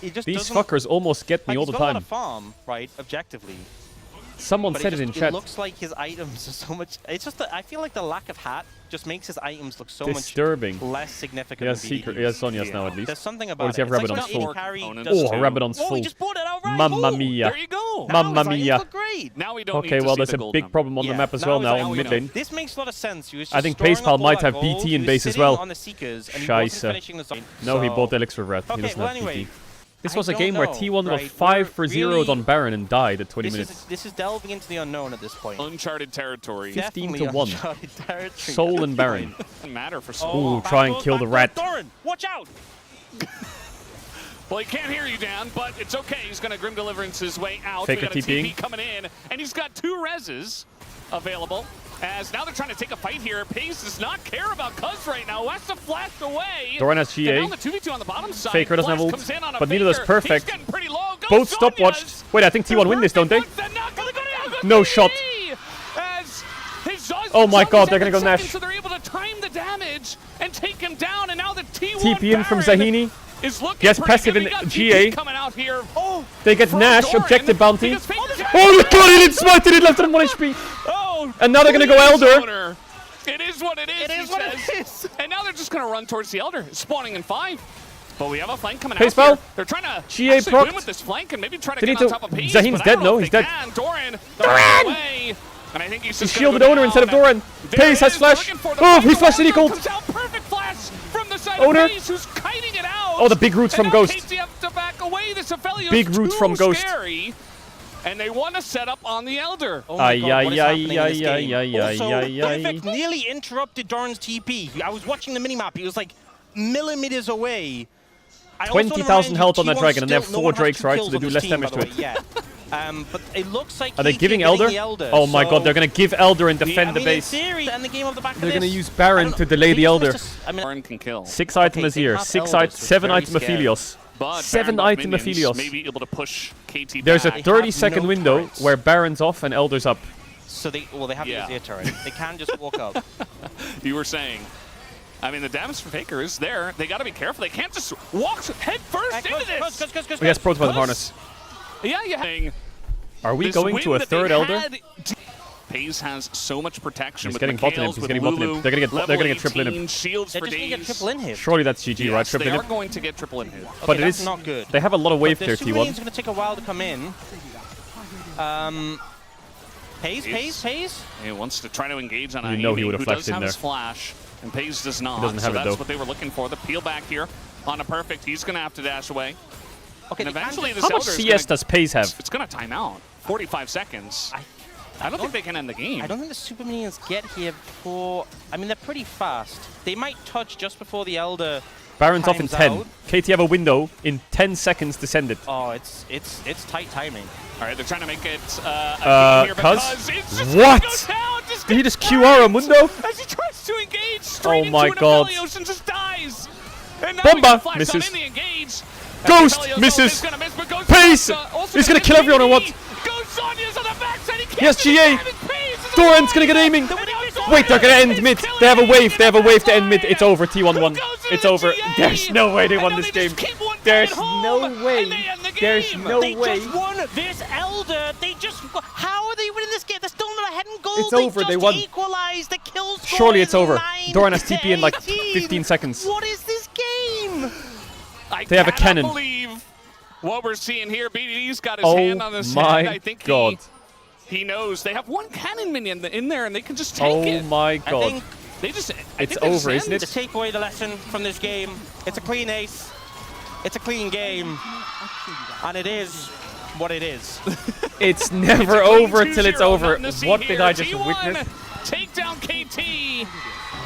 B: He just
A: these
B: doesn't,
A: fuckers almost get me
B: like,
A: all the
B: he's got a lot
A: time.
B: of farm, right, objectively.
A: Someone
B: But
A: said it in chat.
B: It looks like his items are so much. It's just that I feel like the lack of hat just makes his items look so
A: Disturbing.
B: much less significant.
A: He has
B: than
A: secret.
B: BDD's.
A: He has Sonya's now at least.
B: There's something
A: Or
B: about
A: does he have
B: it. It's
A: Rabadon's
B: like
A: full?
B: carry
C: Oh,
A: Rabadon's
B: Oh,
A: full.
B: he just bought it outright.
A: Mamma
B: Ooh,
A: mia.
C: There you go.
B: now
A: Mamma
B: his items
A: mia.
B: look great.
C: Now we don't
A: Okay,
C: need to
A: well,
C: see
A: there's
C: the
A: a
C: gold
A: big
C: now.
A: problem on the map as well
B: his
A: now
B: items
A: on
B: look
A: mid
B: great.
A: lane.
B: This makes a lot of sense. He was just
A: I think
B: storing
A: Pacepal
B: up all
A: might
B: that
A: have
B: gold.
A: BT
B: He
A: in
B: was
A: base as
B: sitting
A: well.
B: on the Seekers and he
A: Scheisse.
B: wasn't finishing the zone.
A: No, he
B: So-
A: bought Elixir Rat. He
B: Okay,
A: doesn't
B: well
A: have
B: anyway.
A: BT. This
B: I
A: was a
B: don't
A: game where
B: know,
A: T1 got
B: right?
A: 5 for 0'd
B: Really-
A: on Baron and died at 20 minutes.
B: This is delving into the unknown at this point.
C: Uncharted territory.
A: 15
B: Definitely
A: to 1.
B: uncharted territory.
A: Soul and Baron.
C: Doesn't matter for
B: Oh,
C: Soul.
A: Ooh, try and kill the rat.
B: Doran, watch out!
C: Well, he can't hear you, Dan, but it's okay. He's going to Grim Deliverance his way out.
A: Faker
C: We got a
A: TPing.
C: TP coming in, and he's got 2 reses available. As now they're trying to take a fight here. Pace does not care about Cuz right now. Has to flash away.
A: Doran has
C: And
A: GA.
C: now the 2v2 on the bottom side.
A: Faker doesn't have
C: Flash
A: ult,
C: comes in on a
A: but neither does
C: Faker.
A: Perfect.
C: He's getting pretty low. Go
A: Both
C: Sonya's.
A: stopwatched. Wait, I think T1 win this, don't they?
C: They're not gonna go down.
A: No shot.
C: As his Zaz-
A: Oh my
C: Zaz
A: god,
C: is
A: they're gonna go
C: second,
A: Nash.
C: So they're able to time the damage and take him down. And now the T1
A: TP in from
C: Baron
A: Zahini.
C: is looking
A: Yes,
C: pretty
A: passive
C: good.
A: in
C: We got
A: GA.
C: TP coming out here. Oh,
A: They get
C: from
A: Nash,
C: Doran,
A: objective bounty.
C: because Faker's-
A: Oh my god, he didn't smite it, it left him 1 HP.
C: Oh,
A: And now they're gonna go
C: please,
A: Elder.
C: owner. It is what it is,
B: It
C: he
B: is what
C: says.
B: it is.
C: And now they're just going to run towards the Elder, spawning in 5. But we have a flank coming
A: Pace
C: out here.
A: foul.
C: They're trying to
A: GA
C: actually win
A: procced.
C: with this flank and maybe try to
A: They
C: get
A: need
C: on
A: to-
C: top of Pace.
A: Zaheen's
C: but I
A: dead,
C: don't know
A: no,
C: if
A: he's
C: they
A: dead.
C: can. Doran! Away. And I think he's
A: He
C: just
A: shielded
C: gonna go
A: Owner instead of
C: down.
A: Doran.
C: There
A: Pace
C: it
A: has
C: is,
A: flash.
C: looking for the
A: Oh,
C: fight.
A: he flashed and he
C: Owner
A: called.
C: comes out, perfect flash from the side
A: Owner.
C: of Pace, who's kiting it out.
A: Oh, the big roots
C: And
A: from
C: now
A: Ghost.
C: KT have to back away. This Aphelios
A: Big roots
C: too
A: from Ghost.
C: Scary. And they want to set up on the Elder.
B: Oh my God, what is happening in this
A: Ay,
B: game?
A: ay, ay,
B: Also,
A: ay, ay,
B: Perfect
A: ay.
B: nearly interrupted Doran's TP. I was watching the minimap. He was like millimeters away. I also wanna
A: 20,000
B: remind
A: health
B: you,
A: on that
B: T1
A: dragon, and they have
B: still- no
A: 4
B: one has
A: Drakes,
B: 2
A: right?
B: kills
A: So they
B: on
A: do
B: this
A: less
B: team,
A: damage
B: by
A: to
B: the way, yeah. But it looks like
A: Are they
B: KT
A: giving
B: getting
A: Elder?
B: the Elder?
A: Oh my
B: so-
A: god, they're gonna give Elder and
B: I
A: defend the
B: mean,
A: base.
B: in theory, and the game off the back of
A: They're gonna
B: this,
A: use Baron
B: I don't-
A: to delay the
B: they
A: Elder.
B: just- I mean,
C: Baron can kill.
A: 6 item
B: Okay,
A: is
B: they
A: here.
B: have
A: 6
B: Elders, so
A: 7
B: very
A: item
B: scary.
A: Aphelios.
C: But
A: 7
C: Baron with
A: item
C: minions
A: Aphelios.
C: may be able to push KT
A: There's a
C: back.
A: 30-second
B: no
A: window
B: turrets.
A: where Baron's off and Elder's up.
B: So they have
C: Yeah.
B: the Azir turret. They can't just walk up.
C: You were saying. I mean, the damage from Faker is there. They got to be careful. They can't just walk head first into this.
A: He has Proto by the
C: Cuz-
A: harness.
C: Yeah.
A: Are we
C: This
A: going
C: win
A: to a
C: that they
A: 3rd Elder?
C: had- Paze has so much protection
A: He's
C: with
A: getting bottom
C: Mikhails,
A: him. He's
C: with
A: getting bottom him.
C: Lulu,
A: They're gonna get triple in him.
C: 18 shields
B: They're
C: for
B: just going to get
C: days.
B: triple in here.
A: Surely that's GG, right?
C: Yes,
A: Triple
C: they
A: in
C: are
A: him.
C: going to get triple in here.
A: But
B: Okay,
A: it
B: that's
A: is
B: not good.
A: They have a lot of wave
B: But
A: there,
B: the Super Minions
A: T1.
B: going to take a while to come in. Pace.
C: He wants to try to engage on
A: You know he
C: Amy,
A: would have
C: who
A: flashed
C: does
A: in
C: have
A: there.
C: his flash, and Paze does not.
A: doesn't have
C: so
A: it,
C: that's
A: though.
C: what they were looking for. The peel back here on a perfect. He's going to have to dash away.
B: Okay,
C: And
B: they can't
C: eventually
B: just-
C: this
A: How much
C: Elder is
A: CS
C: gonna,
A: does Pace have?
C: It's going to time out. 45 seconds. I don't think they can end the game.
B: I don't think the Super Minions get here before... I mean, they're pretty fast. They might touch just before the Elder
A: Baron's off in
B: times
A: 10.
B: out.
A: KT have a window in 10 seconds to send it.
B: Oh, it's tight timing.
C: All right, they're trying to make it a game here
A: Cuz?
C: it's just
A: What?
C: gonna go down. Just
A: Did he
C: gets
A: just QR a
C: burned
A: Mundo?
C: as he tries to engage straight
A: Oh my
C: into an
A: god.
C: Aphelios and just dies. And now
A: Bomba!
C: we get flash
A: Misses.
C: on in the engage.
A: Ghost!
C: Aphelios
A: Misses.
C: is gonna miss, but Ghost
A: Pace!
C: is also
A: He's gonna
C: miss
A: kill everyone or what?
C: Ghost Sonya's on the backside. He can't
A: Yes,
C: finish
A: GA.
C: damage. Pace is
A: Doran's gonna
C: alive.
A: get aiming.
C: And now
A: Wait, they're gonna end
C: Sonya
A: mid.
C: is killing
A: They have a wave.
C: it
A: They have a
C: in
A: wave to
C: the
A: end mid. It's
C: backline.
A: over. T1 won.
C: Who goes to
A: It's
C: the
A: over.
C: GA?
A: There's no way they
C: And
A: won
C: now
A: this
C: they
A: game.
C: just keep one
A: There's
C: home,
A: no way.
C: and they end the
A: There's
C: game.
A: no
B: They
A: way.
B: just won this Elder. They just... How are they winning this game? They're still not ahead in goal.
A: It's over. They
B: just
A: won.
B: equalized. The kill score
A: Surely
B: is
A: it's over.
B: 9
A: Doran has TP in like
B: to 18.
A: 15 seconds.
B: What is this game?
A: They have a cannon.
C: I cannot believe what we're seeing here. BDD's got his
A: Oh
C: hand on his
A: my
C: head. I think
A: god.
C: he knows. They have one cannon minion in there, and they can just take
A: Oh
C: it.
A: my
B: I
A: god.
B: think
C: They just.
A: It's over, isn't
B: to
A: it?
B: take away the lesson from this game, it's a clean ace. It's a clean game. And it is what it is.
A: It's never over till it's over. What did I just
C: T1
A: witness?
C: Take down KT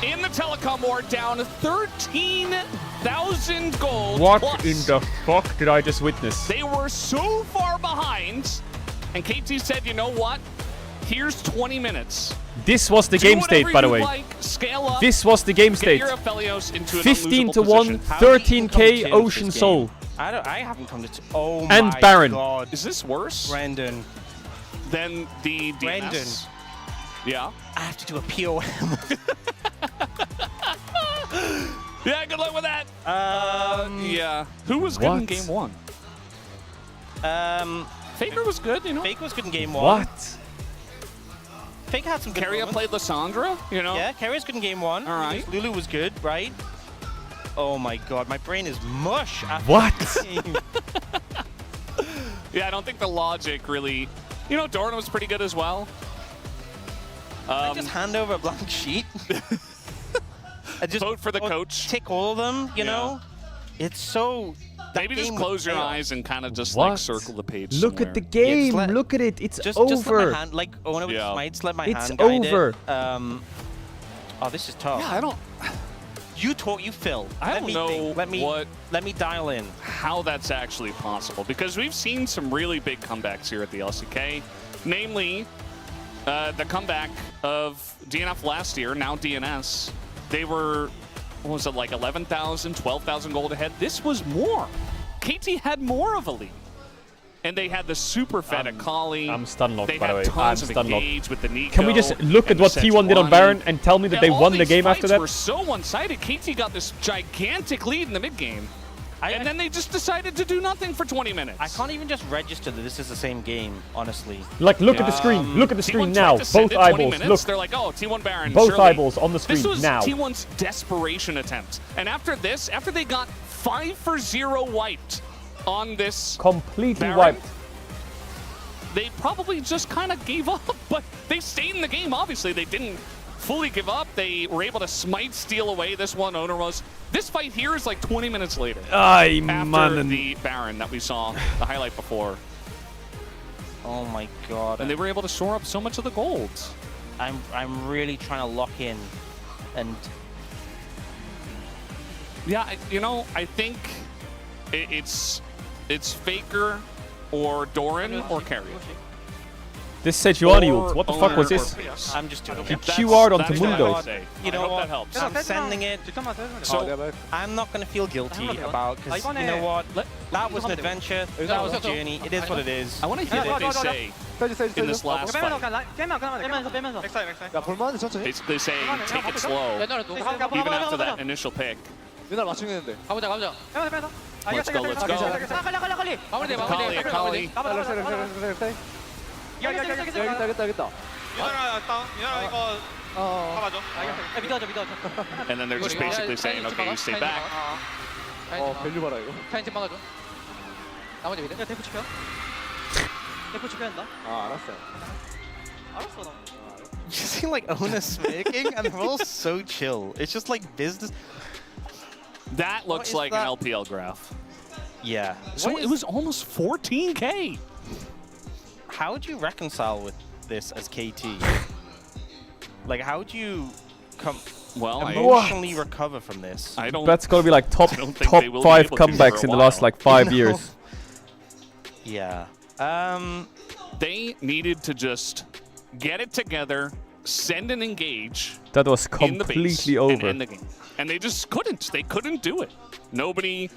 C: in the telecom war, down 13,000 gold.
A: What
C: plus.
A: in the fuck did I just witness?
C: They were so far behind, and KT said, you know what? Here's 20 minutes.
A: This was the
C: Do
A: game
C: whatever
A: state, by the
C: you
A: way.
C: like, scale up,
A: This was the game
C: get
A: state.
C: your Aphelios into an
A: 15 to
C: unlosable
A: 1,
C: position.
B: How did you even come to
A: 13k
B: terms with
A: Ocean
B: this
A: Soul.
B: game? I haven't come to... Oh
A: And
B: my
A: Baron.
B: god.
C: Is this worse
B: Brandon.
C: than the DNS?
B: Brandon.
C: Yeah.
B: I have to do a POM.
C: Yeah, good luck with that. Yeah. Who was good in
A: What?
C: game one? Faker was good, you know.
B: Fake was good in game one.
A: What?
B: Faker had some good
C: Keria
B: moments.
C: played Lissandra, you know?
B: Yeah, Keria's good in game 1.
C: All right.
B: Lulu was good, right? Oh my god, my brain is mush after
A: What?
B: this game.
C: Yeah, I don't think the logic really... You know, Doran was pretty good as well.
B: I just hand over a blank sheet. I just
C: Vote for the coach.
B: Tick all of them, you know? It's so...
C: Maybe just close your eyes and kind of just
A: What?
C: like circle the page
A: Look
C: somewhere.
A: at the game.
B: let-
A: Look at it. It's
B: Just
A: over.
B: let my hand, like, Owner with
C: Yeah.
B: smites, let my
A: It's
B: hand guide
A: over.
B: it. Oh, this is tough.
C: Yeah, I don't...
B: You Phil.
C: I
B: Let
C: don't
B: me
C: know
B: think.
C: what...
B: Let me dial in.
C: how that's actually possible, because we've seen some really big comebacks here at the LCK, namely the comeback of DNF last year, now DNS. They were, what was it, like 11,000, 12,000 gold ahead? This was more. KT had more of a lead. And they had the super fed Akali.
A: I'm stun locked,
C: They
A: by the
C: had
A: way.
C: tons
A: I'm
C: of
A: stun locked.
C: engage with the Nico.
A: Can we just look at
C: and
A: what
C: the
A: T1 did on
C: Sejuani.
A: Baron and tell me that they
C: all
A: won the
C: these
A: game after
C: fights
A: that?
C: were so one-sided. KT got this gigantic lead in the mid game. And then they just decided to do nothing for 20 minutes.
B: I can't even just register that this is the same game, honestly.
A: Like, look at the screen. Look at the screen
C: T1
A: now.
C: tried to send
A: Both
C: it 20
A: eyeballs.
C: minutes.
A: Look.
C: They're like, oh, T1 Baron.
A: Both
C: surely.
A: eyeballs on the screen
C: This was
A: now.
C: T1's desperation attempt. And after this, after they got 5-0 wiped on this
A: Completely
C: Baron,
A: wiped.
C: they probably just kind of gave up. But they stayed in the game, obviously. They didn't fully give up. They were able to smite steal away this one. Owner was. This fight here is like 20 minutes later.
A: Ay,
C: After
A: man.
C: the Baron that we saw, the highlight before.
B: Oh my god.
C: And they were able to shore up so much of the gold.
B: I'm really trying to lock in, and
C: Yeah, you know, I think it's Faker or Doran or Keria.
A: This Sejuani
C: Or
A: ult. What the fuck was
C: Owner
A: this?
C: or Pierce.
B: I'm just doing
A: He
B: it.
A: QR'd onto
C: That's what I
A: Mundo.
C: would say.
B: You know
C: I hope
B: what?
C: that helps.
B: I'm sending it.
C: So
B: I'm not going to feel guilty about, because you know what? That was an adventure. That was a journey. It is what it is.
C: I want to hear what they say in this last fight. Basically saying, take it slow, even after that initial pick. Let's go, let's go. Akali. And then they're just basically saying, okay, you stay back.
B: You see, like, Owner smirking, and they're all so chill. It's just like business.
C: That looks
B: is
C: like
B: that?
C: an LPL graph.
B: Yeah.
C: So
B: What
C: it
B: is-
C: was almost 14K.
B: How would you reconcile with this as KT? Like, how would you
C: Well,
B: emotionally recover from this?
C: I don't.
A: That's gotta be like top
C: I don't think
A: top
C: they will be
A: 5
C: able to for
A: comebacks
C: a
A: in the last
C: while.
A: like 5
B: No.
A: years.
B: Yeah.
C: They needed to just get it together, send and engage
A: That was
C: in the base
A: completely
C: and
A: over.
C: end the game. And they just couldn't. They couldn't do it. Nobody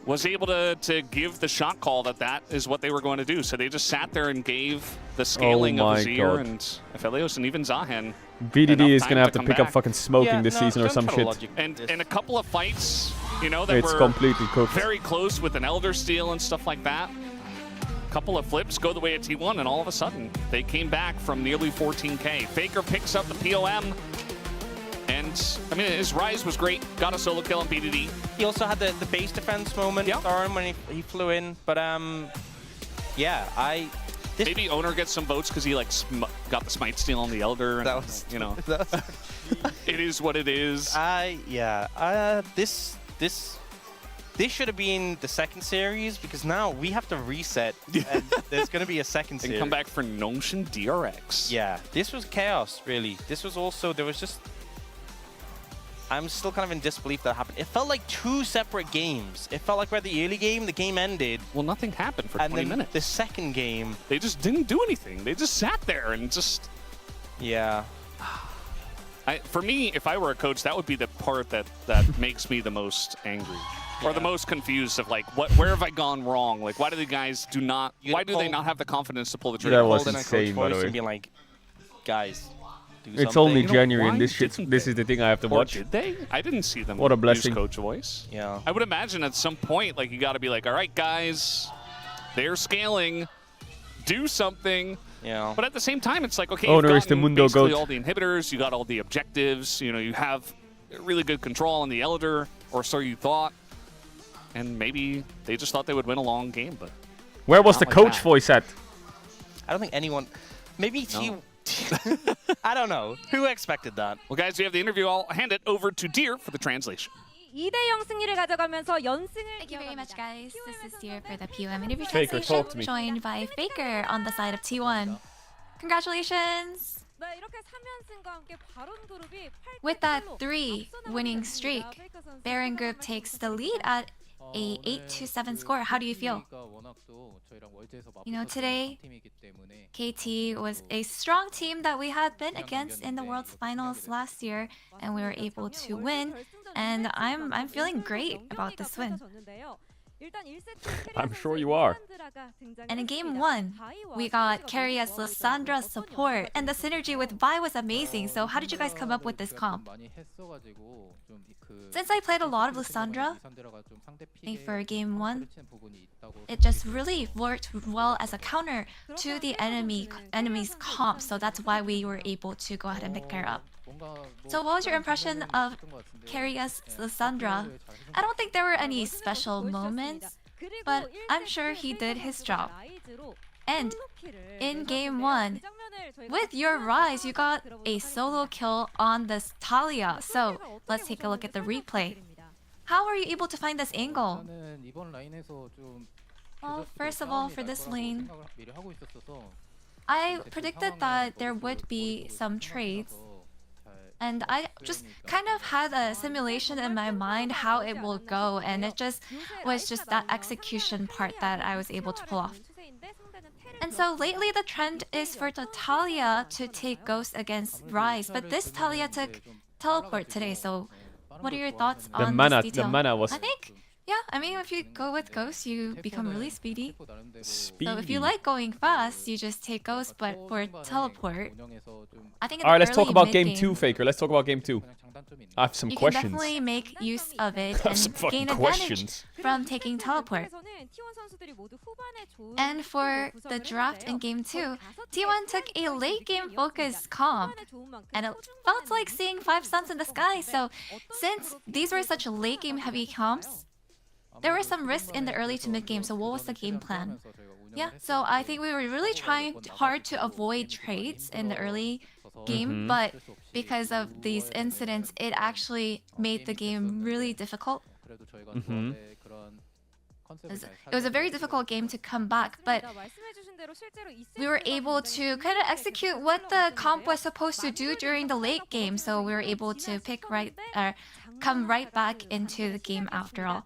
C: was able to give the shot call that is what they were going to do. So they just sat there and gave the scaling
A: Oh
C: of
A: my
C: Azir
A: God.
C: and Aphelios and even Zahen.
A: BDD
C: enough
A: is
C: time
A: gonna have
C: to
A: to
C: come
A: pick up
C: back.
A: fucking smoking
B: Yeah,
A: this
B: no,
A: season or
B: don't
A: some
B: try to
A: shit.
B: logic
C: And
B: this.
C: a couple of fights, you know, that
A: It's
C: were
A: completely cooked.
C: very close with an Elder Steel and stuff like that. Couple of flips go the way of T1, and all of a sudden, they came back from nearly 14K. Faker picks up the POM, and, I mean, his rise was great. Got a solo kill on BDD.
B: He also had the base defense moment,
C: Yeah.
B: Thorin, when he flew in. But, yeah, this
C: Maybe Owner gets some votes because he, like, got the smite steal on the Elder. And,
B: That was-
C: you know,
B: that was-
C: it is what it is.
B: This should have been the second series, because now we have to reset, and there's going to be a second
C: And
B: series.
C: come back for Notion DRX.
B: Yeah, this was chaos, really. This was also, there was just... I'm still kind of in disbelief that happened. It felt like 2 separate games. It felt like we're at the early game, the game ended,
C: Well, nothing happened for
B: and
C: 20
B: then
C: minutes.
B: the second game,
C: They just didn't do anything. They just sat there and just...
B: yeah.
C: For me, if I were a coach, that would be the part that makes me the most angry. Or the most confused of, like, where have I gone wrong? Like, why do the guys why do they not have the confidence to pull the trigger?
A: That was
B: Holding a
A: insane,
B: coach
A: by the
B: voice
A: way.
B: and being like, guys, do
A: It's
B: something.
A: only
C: You know,
A: January
C: why
A: and this
C: didn't
A: is
C: they?
A: the thing I have to
C: Or
A: watch.
C: did they? I didn't see them
A: What a
C: use
A: blessing.
C: coach voice.
B: Yeah.
C: I would imagine at some point, like, you got to be like, all right, guys, they're scaling. Do something.
B: Yeah.
C: But at the same time, it's like, okay,
A: Owner
C: you've
A: is the
C: gotten
A: Mundo
C: basically
A: goat.
C: all the inhibitors, you got all the objectives, you know, you have really good control on the Elder, or so you thought. And maybe they just thought they would win a long game, but
A: Where was
C: Not
A: the
C: like
A: coach
C: that.
A: voice at?
B: I don't think anyone. Maybe
C: No.
B: I don't know. Who expected that?
C: well, guys, we have the interview. I'll hand it over to Deer for the translation.
D: 2대0 승리를 가져가면서 연승을
E: Thank you very much, guys. This is Deer for the POM interview
A: Faker,
E: translation,
A: talk to me.
E: joined by Faker on the side of T1. Congratulations!
D: 네, 이렇게 3연승과 함께 바론 그룹이 8대
E: With that
D: 1로
E: 3
D: 앞서
E: winning
D: 나가고
E: streak,
D: 있습니다. 페이커 선수
E: Baron
D: 소감
E: Group
D: 한마디
E: takes the lead at a 8-7 score. How do you feel? You know, today, KT was a strong team that we had been against in the World's Finals last year, and we were able to win. And I'm feeling great about this win.
A: I'm sure you are.
E: And in game 1, we got Keria's Lysandra support, and the synergy with Vi was amazing. So how did you guys come up with this comp? Since I played a lot of Lysandra for game 1, it just really worked well as a counter to the enemy's comp. So that's why we were able to go ahead and pick her up. So what was your impression of Keria's Lysandra? I don't think there were any special moments, but I'm sure he did his job. And in game 1, with your Rise, you got a solo kill on this Talia. So let's take a look at the replay. How were you able to find this angle? Well, first of all, for this lane, I predicted that there would be some trades. And I just kind of had a simulation in my mind how it will go, and it just was just that execution part that I was able to pull off. And so lately the trend is for the Talia to take Ghost against Rise, but this Talia took Teleport today, so what are your thoughts on this detail?
A: The mana was
E: I think, yeah, I mean, if you go with Ghost, you become really speedy.
A: speedy.
E: So if you like going fast, you just take Ghost, but for Teleport, I think in
A: All right,
E: the
A: let's talk
E: early
A: about game
E: mid-game,
A: 2, Faker. Let's talk about game 2. I have some
E: you can
A: questions.
E: definitely make use of it
A: I have some
E: and
A: fucking
E: gain advantage
A: questions.
E: from taking Teleport. And for the draft in game 2, T1 took a late game focus comp, and it felt like seeing 5 suns in the sky. So since these were such late game heavy comps, there were some risks in the early to mid game. So what was the game plan? Yeah, so I think we were really trying hard to avoid trades in the early game, but because of these incidents, it actually made the game really difficult. It was a very difficult game to come back, but we were able to kind of execute what the comp was supposed to do during the late game, so we were able to come right back into the game after all.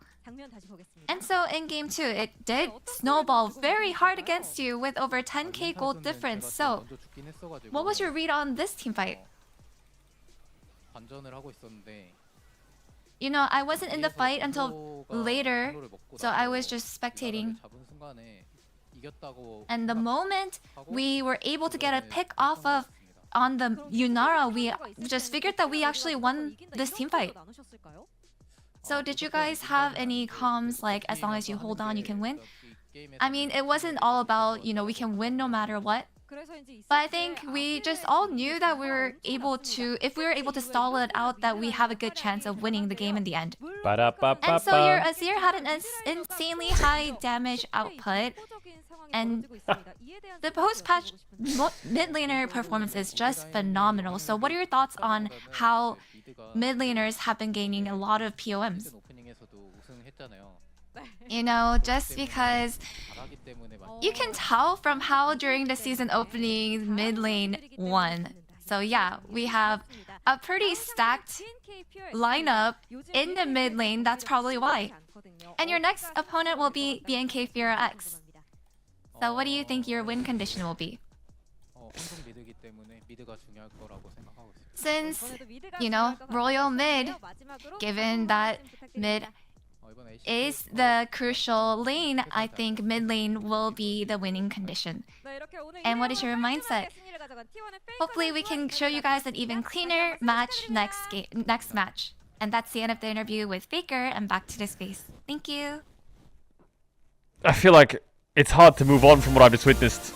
E: And so in game 2, it did snowball very hard against you with over 10k gold difference. So what was your read on this team fight? You know, I wasn't in the fight until later, so I was just spectating. And the moment we were able to get a pick off of on the Yunara, we just figured that we actually won this team fight. So did you guys have any comms like, as long as you hold on, you can win? I mean, it wasn't all about, you know, we can win no matter what. But I think we just all knew that we were able to, if we were able to stall it out, that we have a good chance of winning the game in the end. And so your Azir had an insanely high damage output. And the post-patch mid laner performance is just phenomenal. So what are your thoughts on how mid laners have been gaining a lot of POMs? You know, just because you can tell from how during the season opening mid lane won. So yeah, we have a pretty stacked lineup in the mid lane. That's probably why. And your next opponent will be BNK Fira X. So what do you think your win condition will be? Since, you know, Royal mid, given that mid is the crucial lane, I think mid lane will be the winning condition. And what is your mindset? Hopefully we can show you guys an even cleaner match next match. And that's the end of the interview with Faker, and back to the space. Thank you.
A: I feel like it's hard to move on from what I've just witnessed.